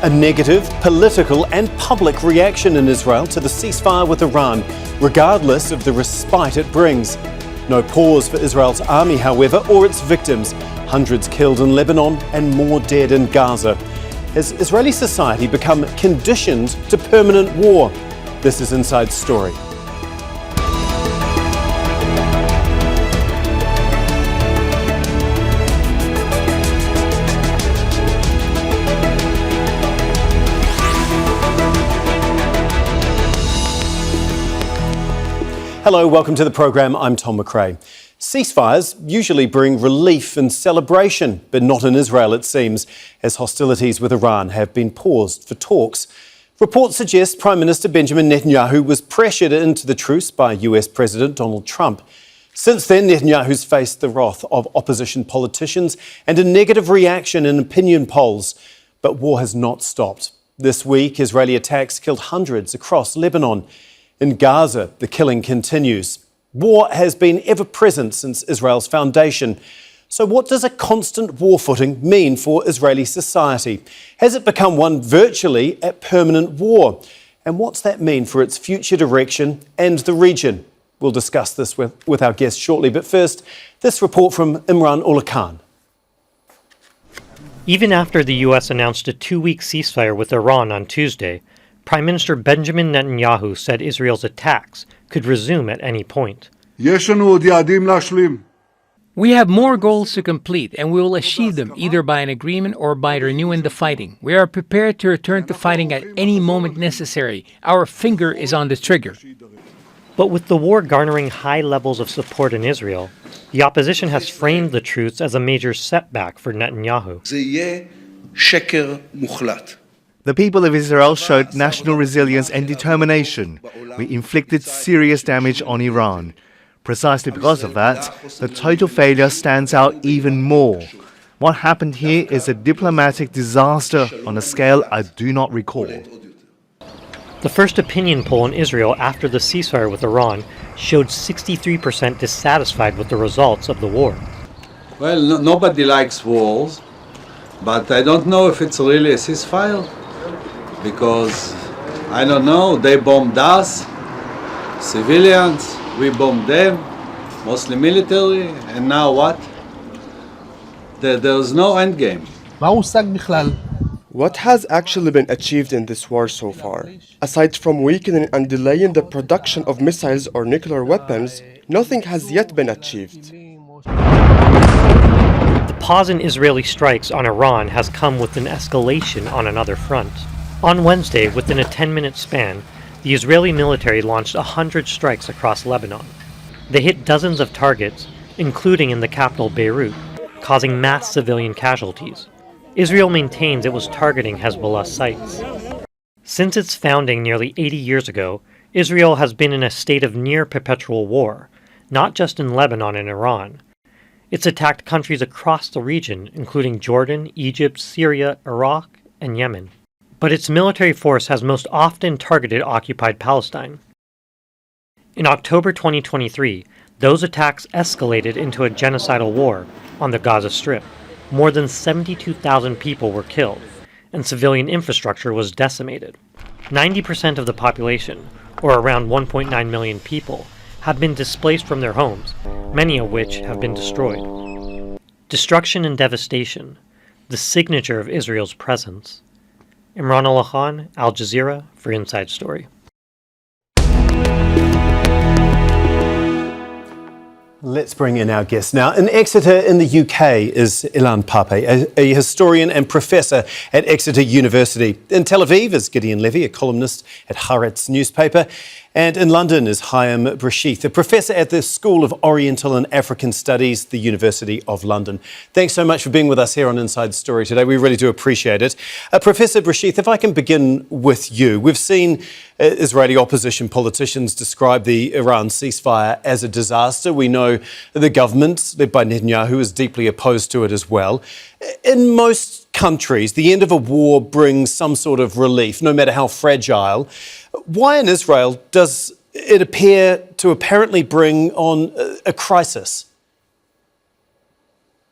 A negative political and public reaction in Israel to the ceasefire with Iran, regardless of the respite it brings. No pause for Israel's army, however, or its victims. Hundreds killed in Lebanon and more dead in Gaza. Has Israeli society become conditioned to permanent war? This is Inside Story. Hello, welcome to the programme. I'm Tom McRae. Ceasefires usually bring relief and celebration, but not in Israel, it seems, as hostilities with Iran have been paused for talks. Reports suggest Prime Minister Benjamin Netanyahu was pressured into the truce by US President Donald Trump. Since then, Netanyahu's faced the wrath of opposition politicians and a negative reaction in opinion polls. But war has not stopped. This week, Israeli attacks killed hundreds across Lebanon. In Gaza, the killing continues. War has been ever present since Israel's foundation. So what does a constant war footing mean for Israeli society? Has it become one virtually at permanent war? And what's that mean for its future direction and the region? We'll discuss this with our guest shortly. But first, this report from Imran Ullah Khan. Even after the US announced a 2-week ceasefire with Iran on Tuesday, Prime Minister Benjamin Netanyahu said Israel's attacks could resume at any point. We have more goals to complete, and we will achieve them either by an agreement or by renewing the fighting. We are prepared to return to fighting at any moment necessary. Our finger is on the trigger. But with the war garnering high levels of support in Israel, the opposition has framed the truce as a major setback for Netanyahu. The people of Israel showed national resilience and determination. We inflicted serious damage on Iran. Precisely because of that, the total failure stands out even more. What happened here is a diplomatic disaster on a scale I do not recall. The first opinion poll in Israel after the ceasefire with Iran showed 63% dissatisfied with the results of the war. Well, nobody likes wars, but I don't know if it's really a ceasefire. Because, I don't know, they bombed us, civilians, we bombed them, mostly military, and now what? There's no end game. What has actually been achieved in this war so far? Aside from weakening and delaying the production of missiles or nuclear weapons, nothing has yet been achieved. The pause in Israeli strikes on Iran has come with an escalation on another front. On Wednesday, within a 10-minute span, the Israeli military launched 100 strikes across Lebanon. They hit dozens of targets, including in the capital Beirut, causing mass civilian casualties. Israel maintains it was targeting Hezbollah sites. Since its founding nearly 80 years ago, Israel has been in a state of near-perpetual war, not just in Lebanon and Iran. It's attacked countries across the region, including Jordan, Egypt, Syria, Iraq, and Yemen. But its military force has most often targeted occupied Palestine. In October 2023, those attacks escalated into a genocidal war on the Gaza Strip. More than 72,000 people were killed, and civilian infrastructure was decimated. 90% of the population, or around 1.9 million people, have been displaced from their homes, many of which have been destroyed. Destruction and devastation, the signature of Israel's presence. Imran Ullah Khan, Al Jazeera, for Inside Story. Let's bring in our guest now. In Exeter in the UK is Ilan Pappe, a historian and professor at Exeter University. In Tel Aviv is Gideon Levy, a columnist at Haaretz newspaper. And in London is Haim, Bresheeth, a professor at the School of Oriental and African Studies, the University of London. Thanks so much for being with us here on Inside Story today. We really do appreciate it. Professor Bresheeth, if I can begin with you. We've seen Israeli opposition politicians describe the Iran ceasefire as a disaster. We know the government, led by Netanyahu, is deeply opposed to it as well. In most countries, the end of a war brings some sort of relief, no matter how fragile. Why in Israel does it appear to apparently bring on a crisis?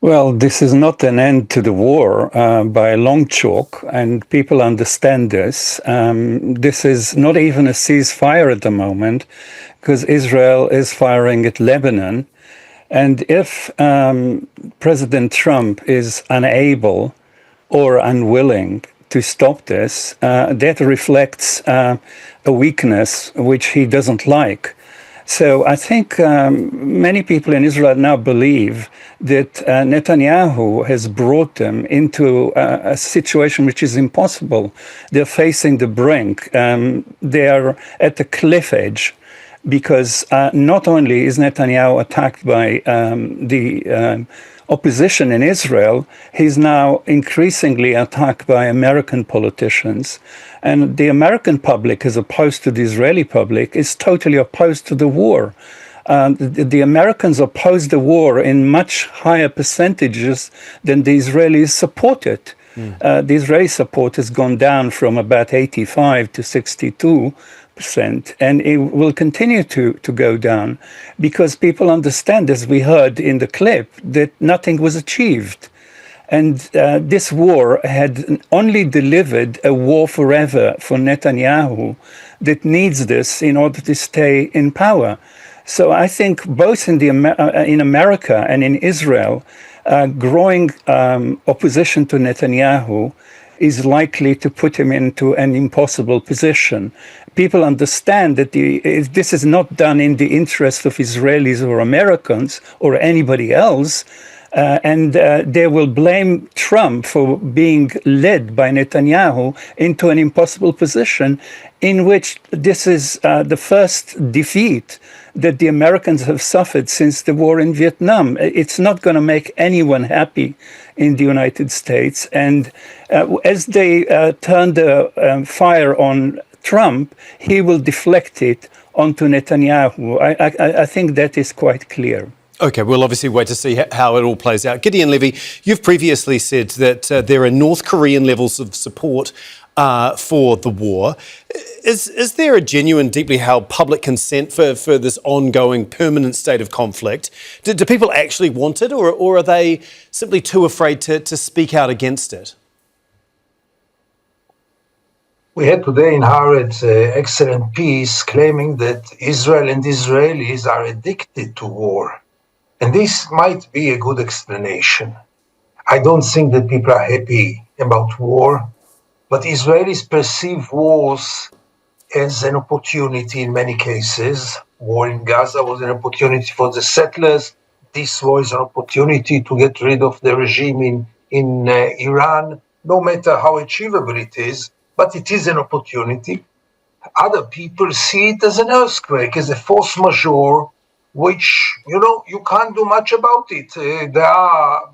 Well, this is not an end to the war by a long chalk, and people understand this. This is not even a ceasefire at the moment, because Israel is firing at Lebanon. And if President Trump is unable or unwilling to stop this, that reflects a weakness which he doesn't like. So I think many people in Israel now believe that Netanyahu has brought them into a situation which is impossible. They're facing the brink. They are at the cliff edge, because not only is Netanyahu attacked by the opposition in Israel, he's now increasingly attacked by American politicians. And the American public, as opposed to the Israeli public, is totally opposed to the war. The Americans oppose the war in much higher percentages than the Israelis support it. The Israeli support has gone down from about 85 to 62%, and it will continue to go down because people understand, as we heard in the clip, that nothing was achieved. And this war had only delivered a war forever for Netanyahu that needs this in order to stay in power. So I think both in America and in Israel, growing opposition to Netanyahu is likely to put him into an impossible position. People understand that if this is not done in the interest of Israelis or Americans or anybody else, and they will blame Trump for being led by Netanyahu into an impossible position in which this is the first defeat that the Americans have suffered since the war in Vietnam. It's not going to make anyone happy in the United States. And as they turn the fire on Trump, he will deflect it onto Netanyahu. I think that is quite clear. OK, we'll obviously wait to see how it all plays out. Gideon Levy, you've previously said that there are North Korean levels of support for the war. Is there a genuine, deeply held public consent for this ongoing permanent state of conflict? Do people actually want it, or are they simply too afraid to speak out against it? We had today in Haaretz an excellent piece claiming that Israel and Israelis are addicted to war. And this might be a good explanation. I don't think that people are happy about war, but Israelis perceive wars as an opportunity in many cases. War in Gaza was an opportunity for the settlers. This war is an opportunity to get rid of the regime in Iran, no matter how achievable it is, but it is an opportunity. Other people see it as an earthquake, as a force majeure, which, you can't do much about it. There are,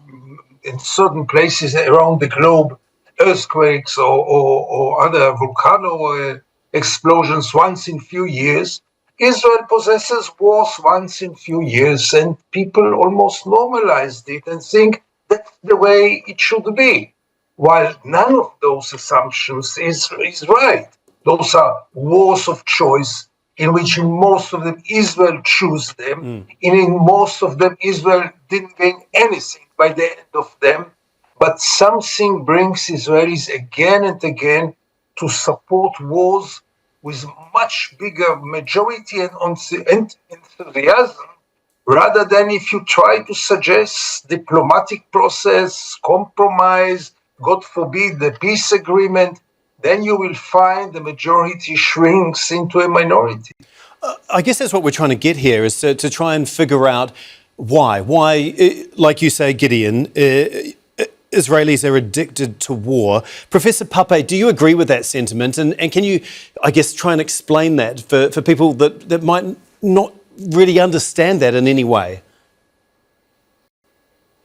in certain places around the globe, earthquakes or other volcano explosions once in few years. Israel possesses wars once in few years, and people almost normalized it and think that's the way it should be. While none of those assumptions is right. Those are wars of choice, in which in most of them Israel chose them, and in most of them Israel didn't gain anything by the end of them, but something brings Israelis again and again to support wars with much bigger majority and enthusiasm, rather than if you try to suggest diplomatic process, compromise, God forbid, the peace agreement, then you will find the majority shrinks into a minority. I guess that's what we're trying to get here, is to try and figure out why. Why, like you say, Gideon, Israelis are addicted to war. Professor Pappe, do you agree with that sentiment? And can you, I guess, try and explain that for people that might not really understand that in any way?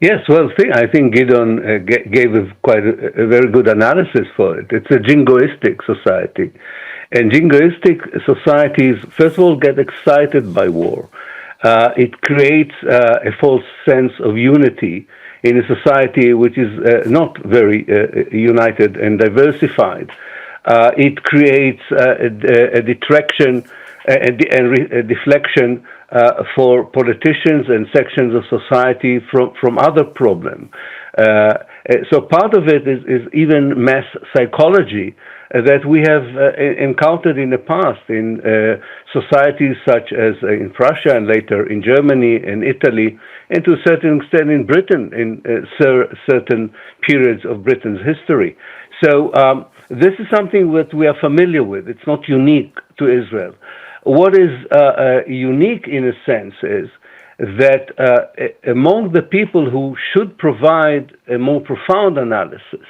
Yes, well, I think Gideon gave us quite a very good analysis for it. It's a jingoistic society. And jingoistic societies, first of all, get excited by war. It creates a false sense of unity in a society which is not very united and diversified. It creates a detraction deflection for politicians and sections of society from other problems. So part of it is even mass psychology that we have encountered in the past in societies such as in Prussia and later in Germany and Italy, and to a certain extent in Britain, in certain periods of Britain's history. So this is something that we are familiar with. It's not unique to Israel. What is unique in a sense is that among the people who should provide a more profound analysis,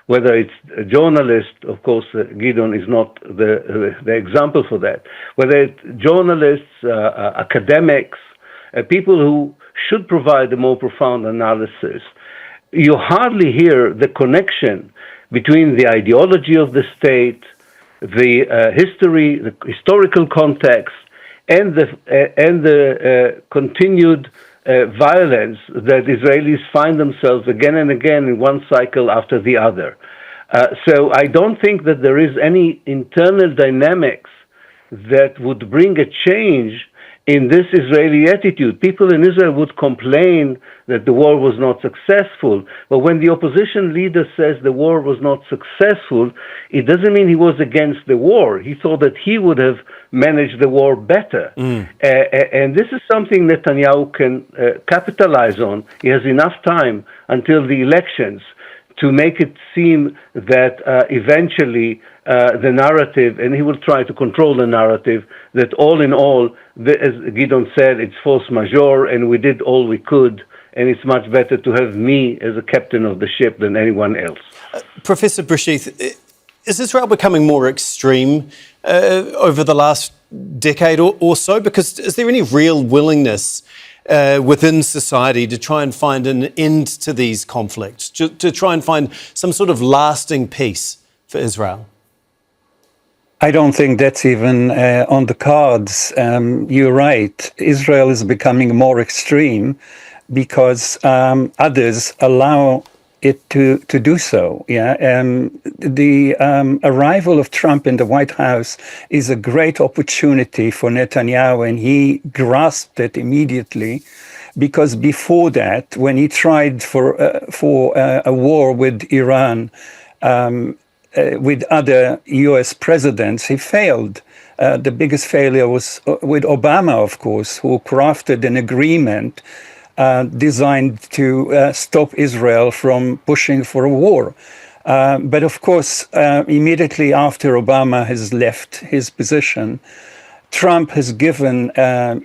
whether it's a journalist, of course, Gideon is not the example for that, whether it's journalists, academics, people who should provide a more profound analysis, you hardly hear the connection between the ideology of the state, the history, the historical context, and the continued violence that Israelis find themselves again and again in one cycle after the other. So I don't think that there is any internal dynamics that would bring a change in this Israeli attitude. People in Israel would complain that the war was not successful, but when the opposition leader says the war was not successful, it doesn't mean he was against the war. He thought that he would have managed the war better. And this is something Netanyahu can capitalize on. He has enough time until the elections to make it seem that eventually the narrative, and he will try to control the narrative, that all in all, as Gideon said, it's force majeure and we did all we could, and it's much better to have me as a captain of the ship than anyone else. Professor Bresheeth, is Israel becoming more extreme over the last decade or so? Because is there any real willingness within society to try and find an end to these conflicts, to try and find some sort of lasting peace for Israel? I don't think that's even on the cards. You're right. Israel is becoming more extreme because others allow it to do so. The arrival of Trump in the White House is a great opportunity for Netanyahu, and he grasped it immediately, because before that, when he tried for a war with Iran, with other US presidents, he failed. The biggest failure was with Obama, of course, who crafted an agreement designed to stop Israel from pushing for a war. But of course, immediately after Obama has left his position, Trump has given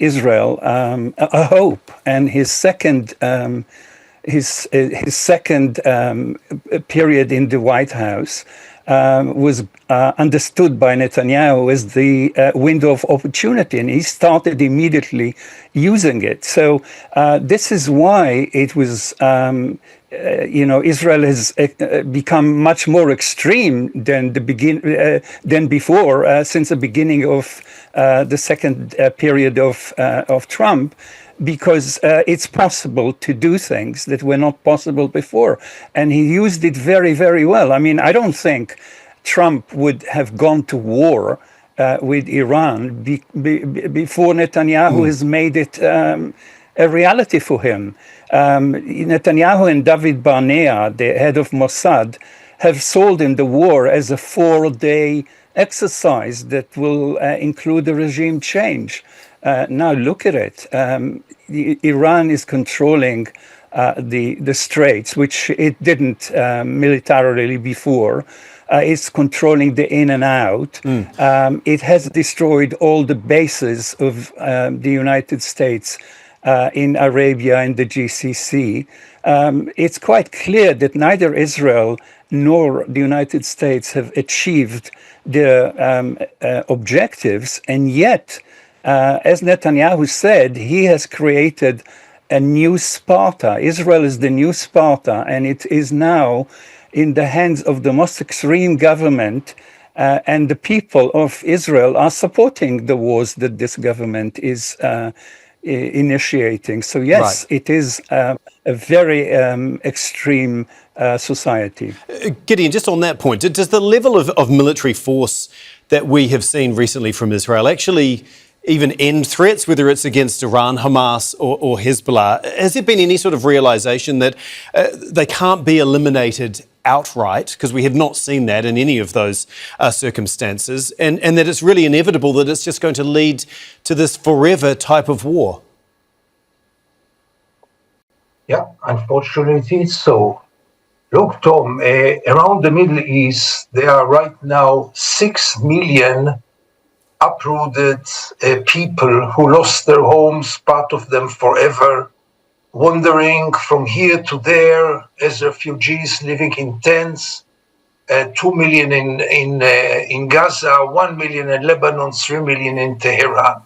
Israel a hope, and his second period in the White House was understood by Netanyahu as the window of opportunity, and he started immediately using it. So this is why it was, Israel has become much more extreme than than before, since the beginning of the second period of Trump. Because it's possible to do things that were not possible before. And he used it very, very well. I mean, I don't think Trump would have gone to war with Iran before Netanyahu has made it a reality for him. Netanyahu and David Barnea, the head of Mossad, have sold him the war as a 4-day exercise that will include a regime change. Now look at it. Iran is controlling the Straits, which it didn't militarily before. It's controlling the in and out. It has destroyed all the bases of the United States in Arabia and the GCC. It's quite clear that neither Israel nor the United States have achieved their objectives, and yet, as Netanyahu said, he has created a new Sparta. Israel is the new Sparta, and it is now in the hands of the most extreme government, and the people of Israel are supporting the wars that this government is initiating. So yes, it is a very extreme society. Gideon, just on that point, does the level of military force that we have seen recently from Israel actually even end threats, whether it's against Iran, Hamas or Hezbollah? Has there been any sort of realisation that they can't be eliminated outright, because we have not seen that in any of those circumstances, and that it's really inevitable that it's just going to lead to this forever type of war? Yeah, unfortunately it's so. Look, Tom, around the Middle East, there are right now 6 million uprooted people who lost their homes, part of them forever, wandering from here to there as refugees, living in tents. 2 million in Gaza, 1 million in Lebanon, 3 million in Tehran.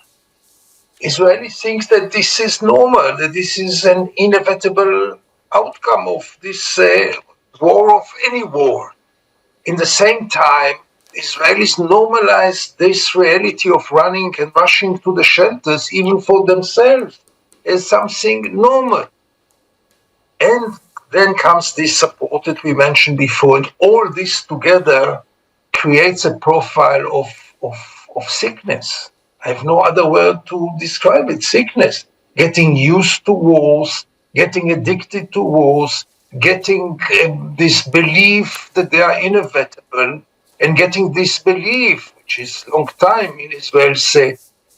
Israeli thinks that this is normal, that this is an inevitable outcome of this war, of any war. In the same time, Israelis normalize this reality of running and rushing to the shelters, even for themselves, as something normal. And then comes this support that we mentioned before, and all this together creates a profile of sickness. I have no other word to describe it. Sickness. Getting used to wars, getting addicted to wars, getting this belief that they are inevitable, and getting this belief, which is a long time in Israel's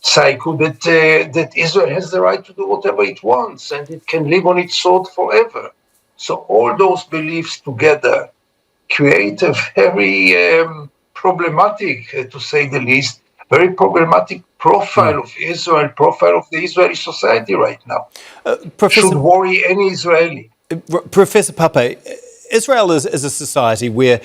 psyche, that Israel has the right to do whatever it wants and it can live on its sword forever. So all those beliefs together create a very problematic, to say the least, very problematic profile of Israel, profile of the Israeli society right now. Should worry any Israeli. Professor Pappe, Israel is a society where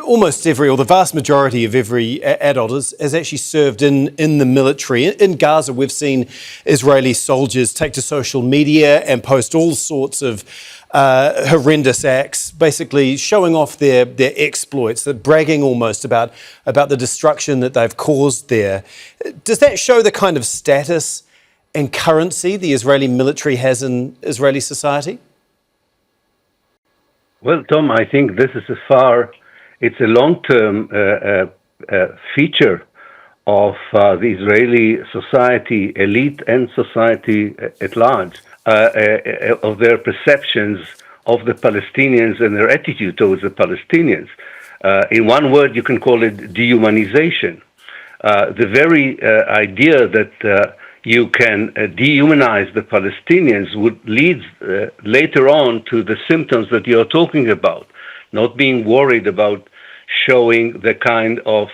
almost every, or the vast majority of every adult has actually served in the military. In Gaza, we've seen Israeli soldiers take to social media and post all sorts of horrendous acts, basically showing off their exploits, they're bragging almost about the destruction that they've caused there. Does that show the kind of status and currency the Israeli military has in Israeli society? Well, Tom, I think this is it's a long-term feature of the Israeli society, elite and society at large, of their perceptions of the Palestinians and their attitude towards the Palestinians. In one word, you can call it dehumanization. The very idea that you can dehumanize the Palestinians would lead later on to the symptoms that you're talking about, not being worried about showing the kind of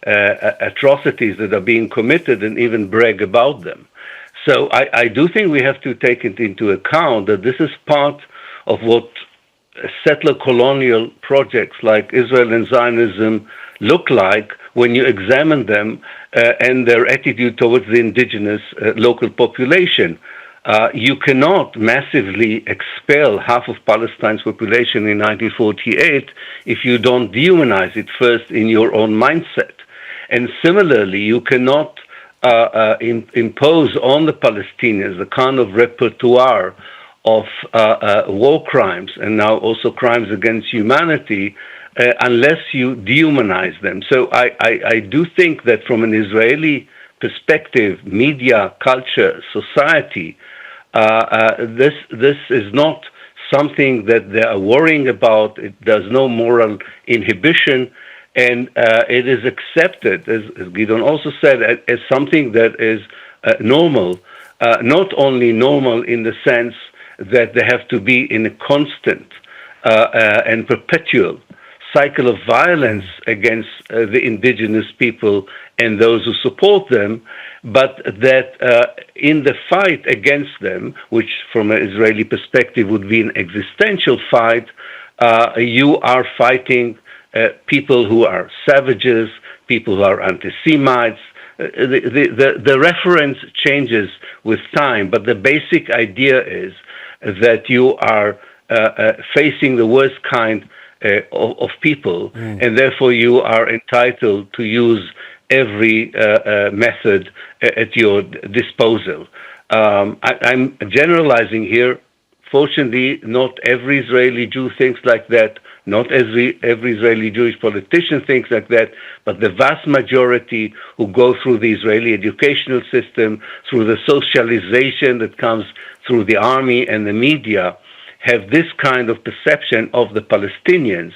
atrocities that are being committed and even brag about them. So I do think we have to take it into account that this is part of what settler colonial projects like Israel and Zionism look like when you examine them and their attitude towards the indigenous local population. You cannot massively expel half of Palestine's population in 1948 if you don't dehumanize it first in your own mindset. And similarly, you cannot impose on the Palestinians the kind of repertoire of war crimes and now also crimes against humanity unless you dehumanize them. So I do think that from an Israeli perspective, media, culture, society, this is not something that they are worrying about. There's no moral inhibition, and it is accepted, as Gideon also said, as something that is normal. Not only normal in the sense that they have to be in a constant and perpetual cycle of violence against the indigenous people and those who support them, but that in the fight against them, which from an Israeli perspective would be an existential fight, you are fighting people who are savages, people who are anti-Semites. The reference changes with time, but the basic idea is that you are facing the worst kind of people, and therefore you are entitled to use every method at your disposal. I'm generalizing here. Fortunately, not every Israeli Jew thinks like that. Not every Israeli Jewish politician thinks like that, but the vast majority who go through the Israeli educational system, through the socialization that comes through the army and the media, have this kind of perception of the Palestinians.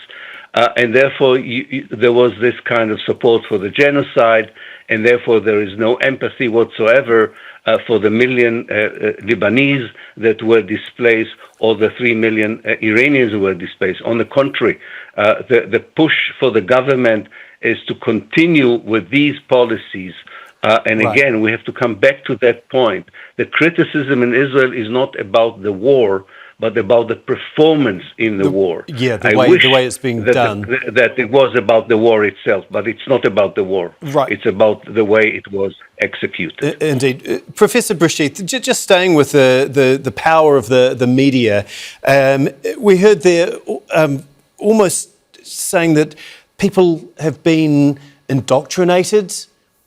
And therefore, there was this kind of support for the genocide, and therefore there is no empathy whatsoever for the million Lebanese that were displaced or the 3 million Iranians who were displaced. On the contrary, the push for the government is to continue with these policies. And again, we have to come back to that point. The criticism in Israel is not about the war, but about the performance in the war. Yeah, the way it's being done. That it was about the war itself, but it's not about the war. Right. It's about the way it was executed. Indeed. Professor Bresheeth, just staying with the power of the media, we heard there almost saying that people have been indoctrinated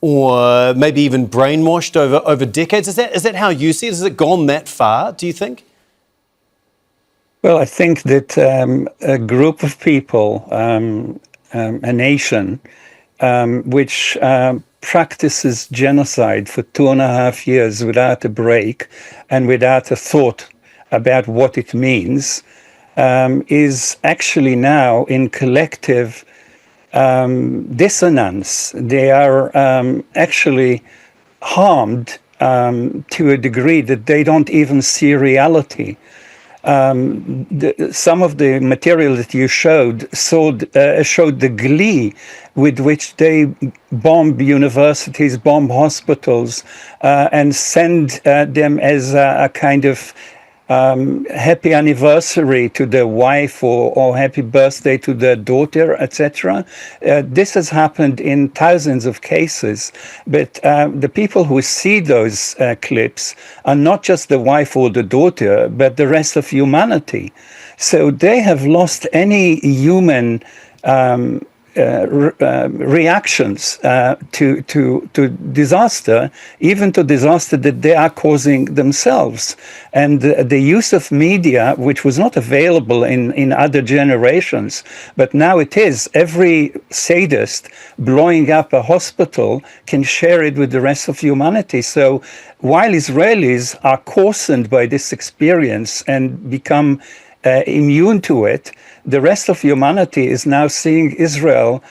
or maybe even brainwashed over decades. Is that how you see it? Has it gone that far, do you think? Well, I think that a group of people, a nation, which practices genocide for 2.5 years without a break and without a thought about what it means, is actually now in collective dissonance. They are actually harmed to a degree that they don't even see reality. Some of the material that you showed showed the glee with which they bomb universities, bomb hospitals, and send them as a kind of happy anniversary to their wife or happy birthday to their daughter, etc. This has happened in thousands of cases, but the people who see those clips are not just the wife or the daughter, but the rest of humanity. So they have lost any human reactions to disaster, even to disaster that they are causing themselves. And the use of media, which was not available in other generations, but now it is. Every sadist blowing up a hospital can share it with the rest of humanity. So while Israelis are coarsened by this experience and become immune to it, the rest of humanity is now seeing Israel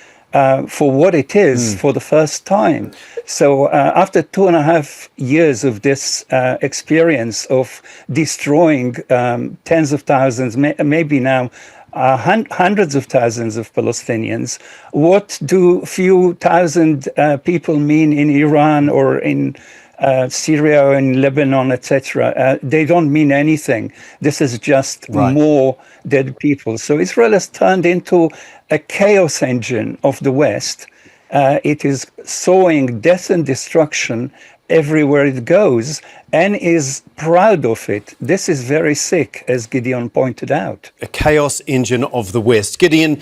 for what it is for the first time. So after 2.5 years of this experience of destroying tens of thousands, maybe now hundreds of thousands of Palestinians, what do few thousand people mean in Iran or in Syria or in Lebanon, etc.? They don't mean anything. This is just more dead people. So Israel has turned into a chaos engine of the West. It is sowing death and destruction everywhere it goes and is proud of it. This is very sick, as Gideon pointed out. A chaos engine of the West. Gideon,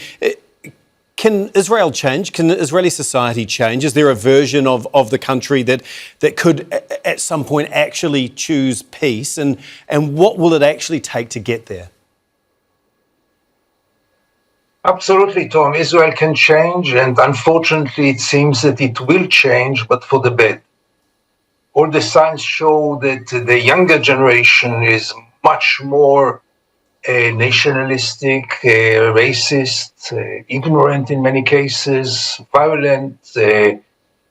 can Israel change? Can Israeli society change? Is there a version of the country that could at some point actually choose peace? And what will it actually take to get there? Absolutely, Tom. Israel can change, and unfortunately it seems that it will change, but for the bad. All the signs show that the younger generation is much more nationalistic, racist, ignorant in many cases, violent,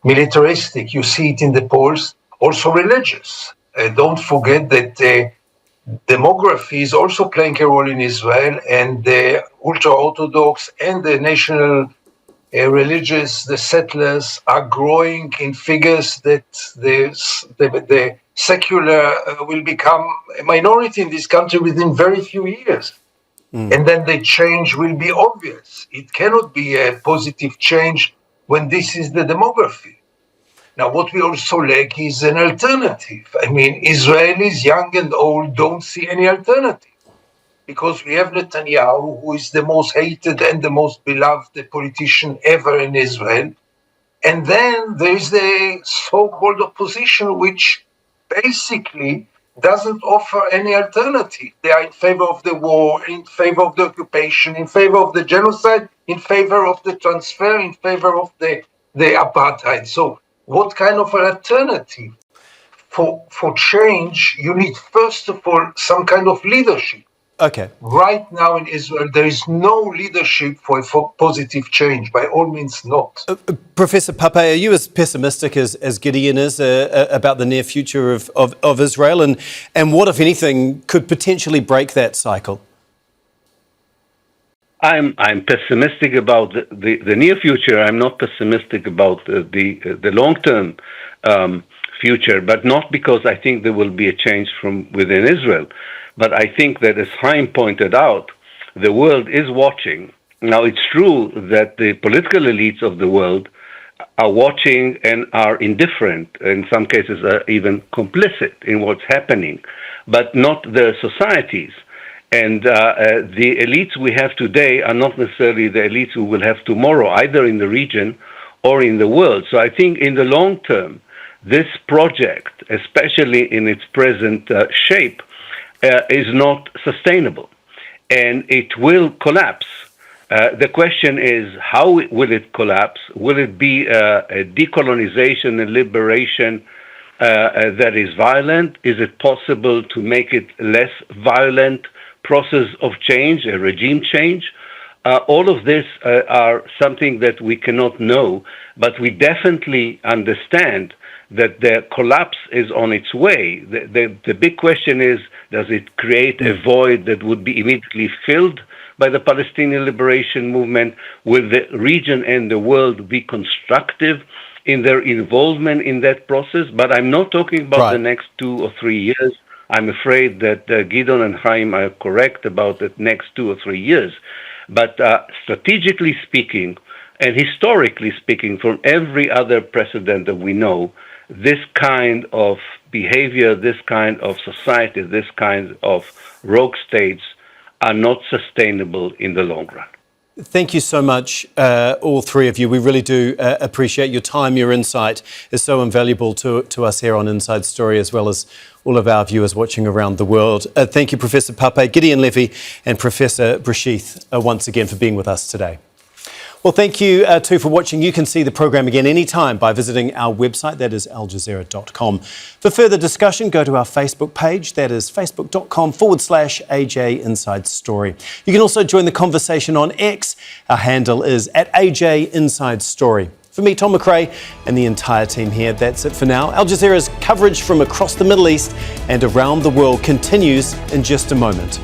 militaristic. You see it in the polls. Also religious. Don't forget that demography is also playing a role in Israel, and the ultra-Orthodox and the national religious, the settlers, are growing in figures that the secular will become a minority in this country within very few years. And then the change will be obvious. It cannot be a positive change when this is the demography. Now, what we also lack is an alternative. I mean, Israelis, young and old, don't see any alternative. Because we have Netanyahu, who is the most hated and the most beloved politician ever in Israel. And then there is the so-called opposition, which basically doesn't offer any alternative. They are in favor of the war, in favor of the occupation, in favor of the genocide, in favor of the transfer, in favor of the apartheid. So what kind of an alternative? For change, you need, first of all, some kind of leadership. Okay. Right now in Israel, there is no leadership for positive change, by all means not. Professor Pappe, are you as pessimistic as Gideon is about the near future of Israel? And what, if anything, could potentially break that cycle? I'm pessimistic about the near future. I'm not pessimistic about the long-term future, but not because I think there will be a change from within Israel. But I think that, as Haim pointed out, the world is watching. Now, it's true that the political elites of the world are watching and are indifferent, in some cases are even complicit in what's happening, but not the societies. And the elites we have today are not necessarily the elites we will have tomorrow, either in the region or in the world. So I think in the long term, this project, especially in its present shape, is not sustainable, and it will collapse. The question is, how will it collapse? Will it be a decolonization and liberation that is violent? Is it possible to make it less violent process of change, a regime change? All of this are something that we cannot know, but we definitely understand that the collapse is on its way. The big question is, does it create a void that would be immediately filled by the Palestinian liberation movement? Will the region and the world be constructive in their involvement in that process? But I'm not talking about the next 2 or 3 years. I'm afraid that Gideon and Haim are correct about the next 2 or 3 years. But strategically speaking, and historically speaking, from every other precedent that we know, this kind of behavior, this kind of society, this kind of rogue states are not sustainable in the long run. Thank you so much, all three of you. We really do appreciate your time. Your insight is so invaluable to us here on Inside Story, as well as all of our viewers watching around the world. Thank you, Professor Pappe, Gideon Levy and Professor Bresheeth, once again for being with us today. Well, thank you too for watching. You can see the programme again anytime by visiting our website, that is aljazeera.com. For further discussion, go to our Facebook page, that is facebook.com/AJ Inside Story. You can also join the conversation on X. Our handle is @AJ Inside Story. For me, Tom McRae, and the entire team here, that's it for now. Al Jazeera's coverage from across the Middle East and around the world continues in just a moment.